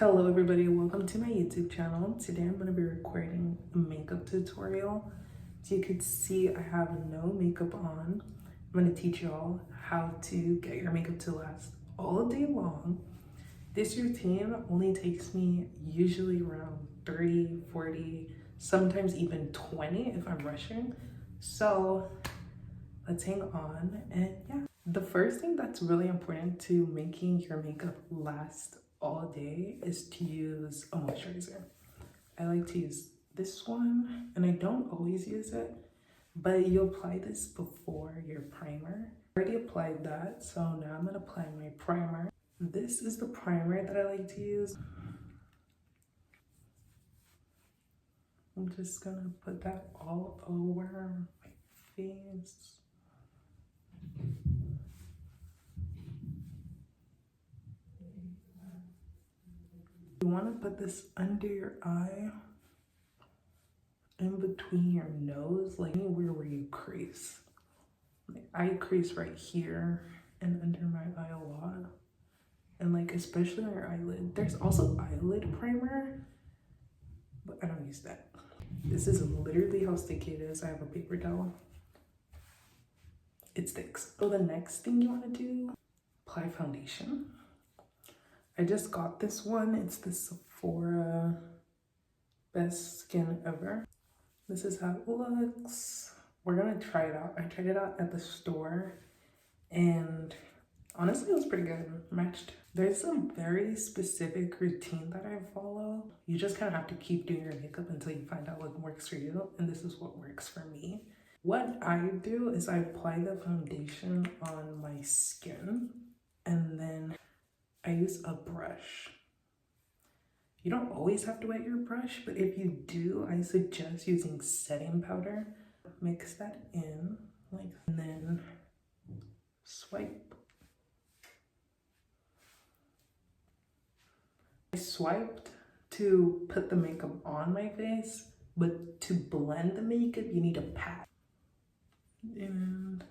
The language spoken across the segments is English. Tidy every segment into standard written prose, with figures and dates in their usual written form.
Hello everybody, welcome to my YouTube channel. Today I'm going to be recording a makeup tutorial. So you could see I have no makeup on. I'm going to teach you all how to get your makeup to last all day long. This routine only takes me usually around 30, 40, sometimes even 20 if I'm rushing. So let's hang on and yeah. The first thing that's really important to making your makeup last all day is to use a moisturizer. I like to use this one and I don't always use it, but you apply this before your primer. I already applied that, so now I'm gonna apply my primer. This is the primer that I like to use. I'm just gonna put that all over my face. You want to put this under your eye, in between your nose, like anywhere where you crease. Like I crease right here and under my eye a lot. And like especially on your eyelid. There's also eyelid primer, but I don't use that. This is literally how sticky it is. I have a paper towel. It sticks. So the next thing you want to do, apply foundation. I just got this one. It's the Sephora Best Skin Ever. This is how it looks. We're gonna try it out. I tried it out at the store and honestly it was pretty good. Matched. There's a very specific routine that I follow. You just kind of have to keep doing your makeup until you find out what works for you, and this is what works for me. What I do is I apply the foundation on my skin and then I use a brush. You don't always have to wet your brush, but if you do, I suggest using setting powder. Mix that in, like, and then swipe. I swiped to put the makeup on my face, but to blend the makeup, you need a pat. And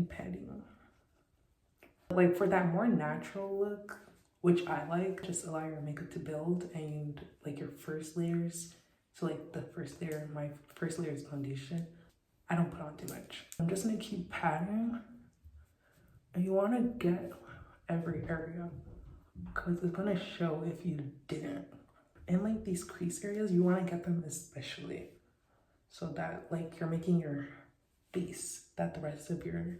patting. Like for that more natural look, which I like, just allow your makeup to build and like your first layers. So like the first layer, my first layer is foundation. I don't put on too much. I'm just gonna keep patting. And you wanna get every area because it's gonna show if you didn't. And like these crease areas, you wanna get them especially so that like you're making your face that the rest of your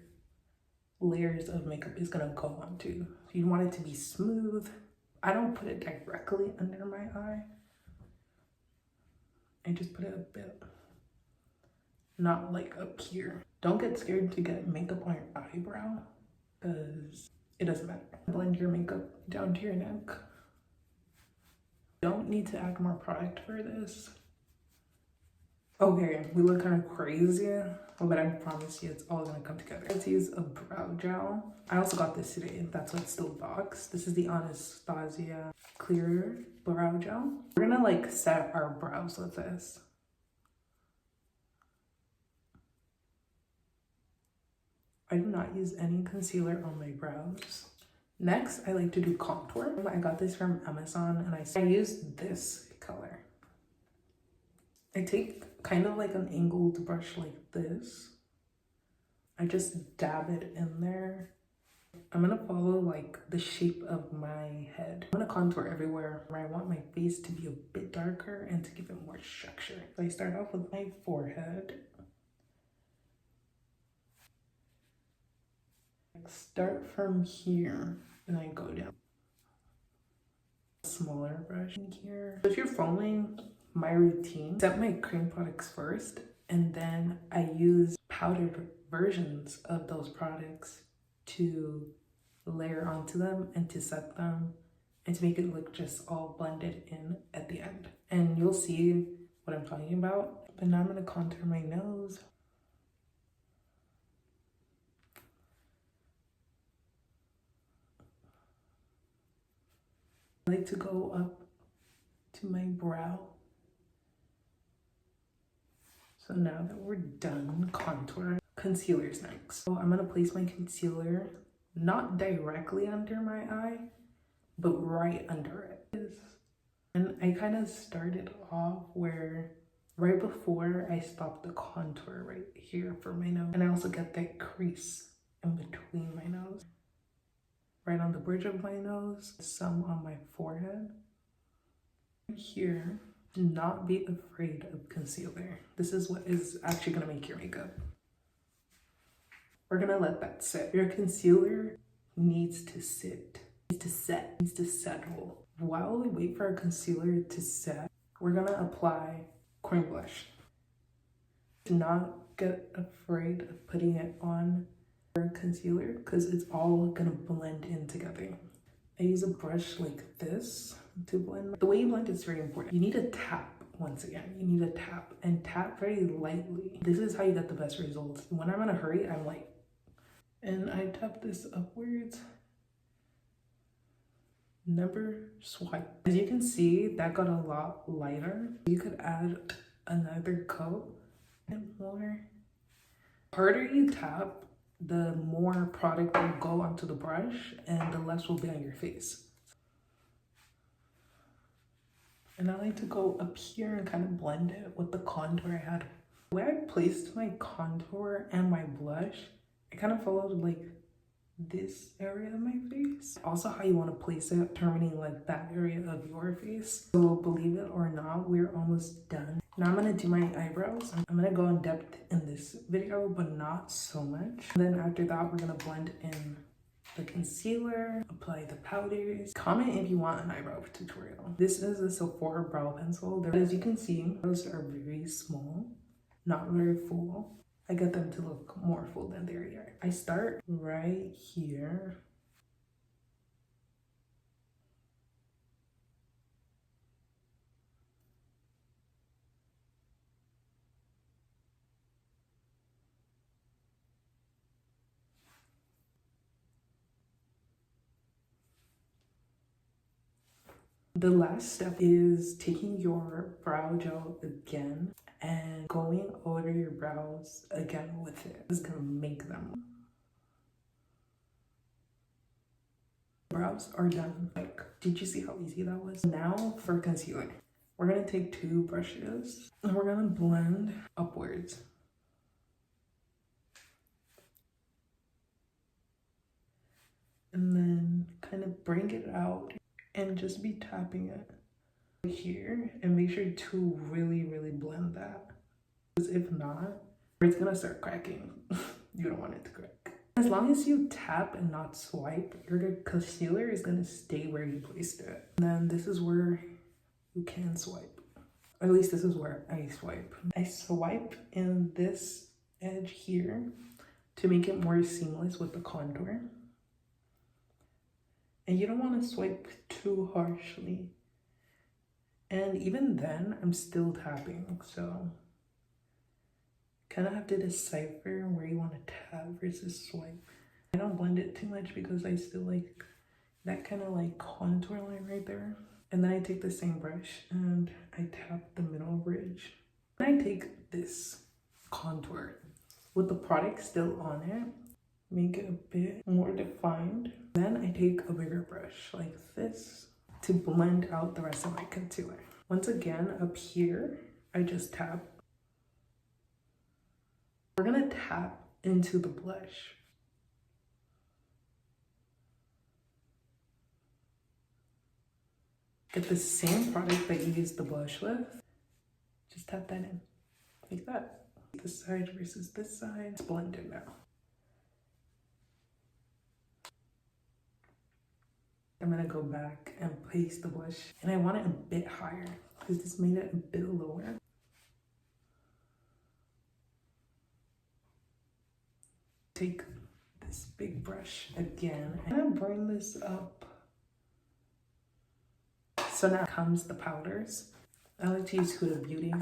layers of makeup is gonna go onto. So you want it to be smooth. I don't put it directly under my eye. I just put it a bit, not like up here. Don't get scared to get makeup on your eyebrow because it doesn't matter. Blend your makeup down to your neck. Don't need to add more product for this. Okay, we look kind of crazy, but I promise you it's all gonna come together. Let's use a brow gel. I also got this today. That's why it's still boxed. This is the Anastasia Clear Brow Gel. We're gonna like set our brows with this. I do not use any concealer on my brows. Next, I like to do contour. I got this from Amazon and I use this color. I take kind of like an angled brush like this. I just dab it in there. I'm gonna follow like the shape of my head. I'm gonna contour everywhere where I want my face to be a bit darker and to give it more structure. So I start off with my forehead. Start from here and I go down. Smaller brush in here. If you're following my routine, set my cream products first and then I use powdered versions of those products to layer onto them and to set them and to make it look just all blended in at the end. And you'll see what I'm talking about. But now I'm gonna contour my nose. I like to go up to my brow. So now that we're done contouring, Concealer's next. So I'm gonna place my concealer not directly under my eye, but right under it. And I kind of started off where right before I stopped the contour right here for my nose. And I also get that crease in between my nose. Right on the bridge of my nose, some on my forehead. Here, do not be afraid of concealer. This is what is actually gonna make your makeup. We're gonna let that sit. Your concealer needs to sit, needs to set, needs to settle. While we wait for our concealer to set, we're gonna apply cream blush. Do not get afraid of putting it on your concealer because it's all gonna blend in together. I use a brush like this to blend. The way you blend is very important. You need to tap. Once again, you need to tap and tap very lightly. This is how you get the best results. When I'm in a hurry, I'm like, and I tap this upwards. Never swipe. As you can see, that got a lot lighter. You could add another coat and more. The harder you tap, the more product will go onto the brush and the less will be on your face. And I like to go up here and kind of blend it with the contour I had. The way I placed my contour and my blush, it kind of followed like this area of my face. Also how you want to place it, determining like that area of your face. So believe it or not, we're almost done. Now I'm gonna do my eyebrows. I'm gonna go in depth in this video, but not so much. And then after that, we're gonna blend in the concealer, apply the powders. Comment if you want an eyebrow tutorial. This is a Sephora brow pencil. As you can see, those are very small, not very full. I get them to look more full than they are. I start right here. The last step is taking your brow gel again and going over your brows again with it. It's gonna make them. Brows are done. Like, did you see how easy that was? Now for concealer. We're gonna take 2 brushes and we're gonna blend upwards. And then kind of bring it out and just be tapping it here and make sure to really blend that, because if not, it's gonna start cracking. You don't want it to crack. As long as you tap and not swipe, your concealer is gonna stay where you placed it. And then this is where you can swipe, or at least this is where I swipe. I swipe in this edge here to make it more seamless with the contour. And you don't want to swipe too harshly. And even then, I'm still tapping, so kind of have to decipher where you want to tap versus swipe. I don't blend it too much because I still like that kind of like contour line right there. And then I take the same brush and I tap the middle bridge. Then I take this contour with the product still on it, make it a bit more defined. Then I take a bigger brush like this to blend out the rest of my concealer. Once again, up here, I just tap. We're gonna tap into the blush. Get the same product that you used the blush with. Just tap that in, like that. This side versus this side. It's blended now. I'm gonna go back and place the blush, and I want it a bit higher because this made it a bit lower. Take this big brush again and bring this up. So now comes the powders. I like to use Huda Beauty.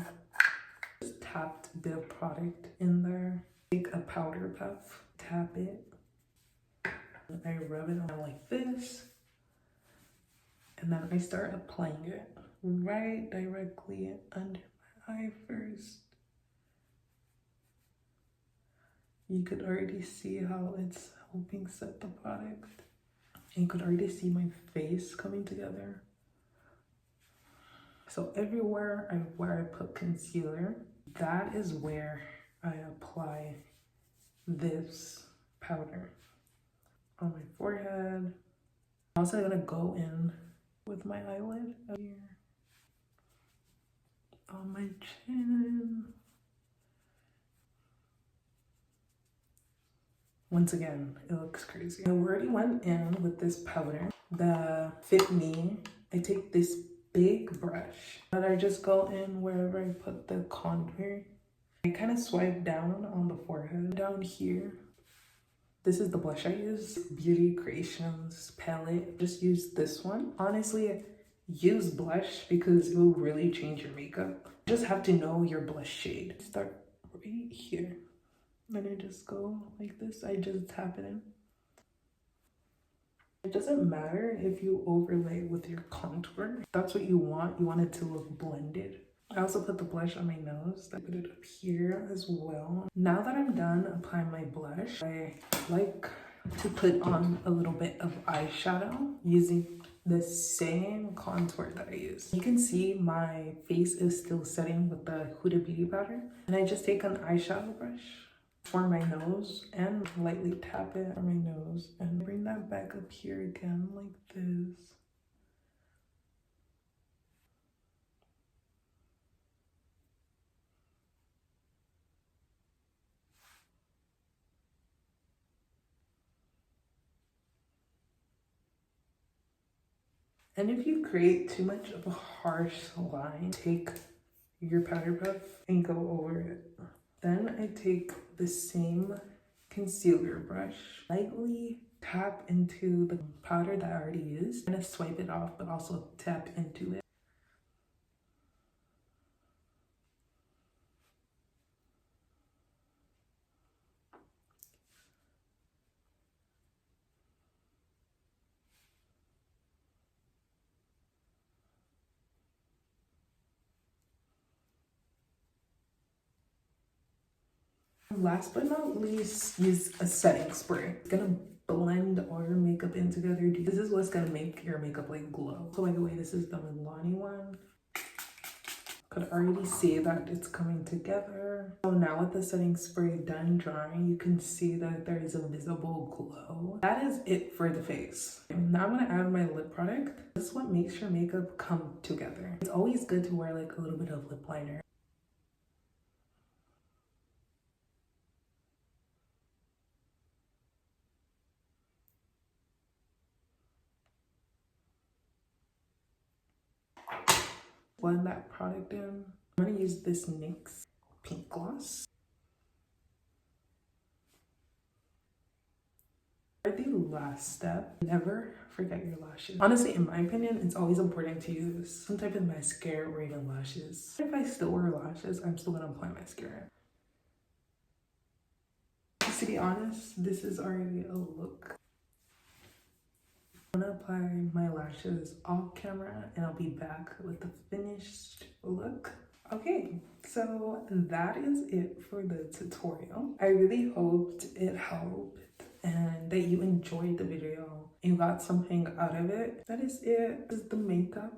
Just tapped a bit of product in there. Take a powder puff, tap it. I rub it on like this. And then I start applying it right directly under my eye first. You could already see how it's helping set the product. And you could already see my face coming together. So everywhere where I put concealer, that is where I apply this powder. On my forehead. I'm also gonna go in with my eyelid here. On my chin. Once again, it looks crazy. I already went in with this powder. The Fit Me, I take this big brush that I just go in wherever I put the contour. I kind of swipe down on the forehead, down here. This is the blush I use, Beauty Creations palette. Just use this one. Honestly, use blush because it will really change your makeup. You just have to know your blush shade. Start right here. Then I just go like this. I just tap it in. It doesn't matter if you overlay with your contour. If that's what you want. You want it to look blended. I also put the blush on my nose. I put it up here as well. Now that I'm done applying my blush, I like to put on a little bit of eyeshadow using the same contour that I use. You can see my face is still setting with the Huda Beauty powder. And I just take an eyeshadow brush for my nose and lightly tap it on my nose and bring that back up here again like this. And if you create too much of a harsh line, take your powder puff and go over it. Then I take the same concealer brush, lightly tap into the powder that I already used, and swipe it off, but also tap into it. Last but not least, use a setting spray. It's gonna blend all your makeup in together. This is what's gonna make your makeup like glow. So by the way, this is the Milani one. Could already see that it's coming together. So now with the setting spray done drying, you can see that there is a visible glow. That is it for the face. Now I'm gonna add my lip product. This is what makes your makeup come together. It's always good to wear like a little bit of lip liner. Blend that product in. I'm gonna use this NYX pink gloss. For the last step, never forget your lashes. Honestly, in my opinion, it's always important to use some type of mascara or even lashes. If I still wear lashes, I'm still gonna apply mascara. To be honest, this is already a look. I'm gonna apply my lashes off camera and I'll be back with the finished look. Okay, so that is it for the tutorial. I really hoped it helped and that you enjoyed the video and you got something out of it. That is it. This is the makeup.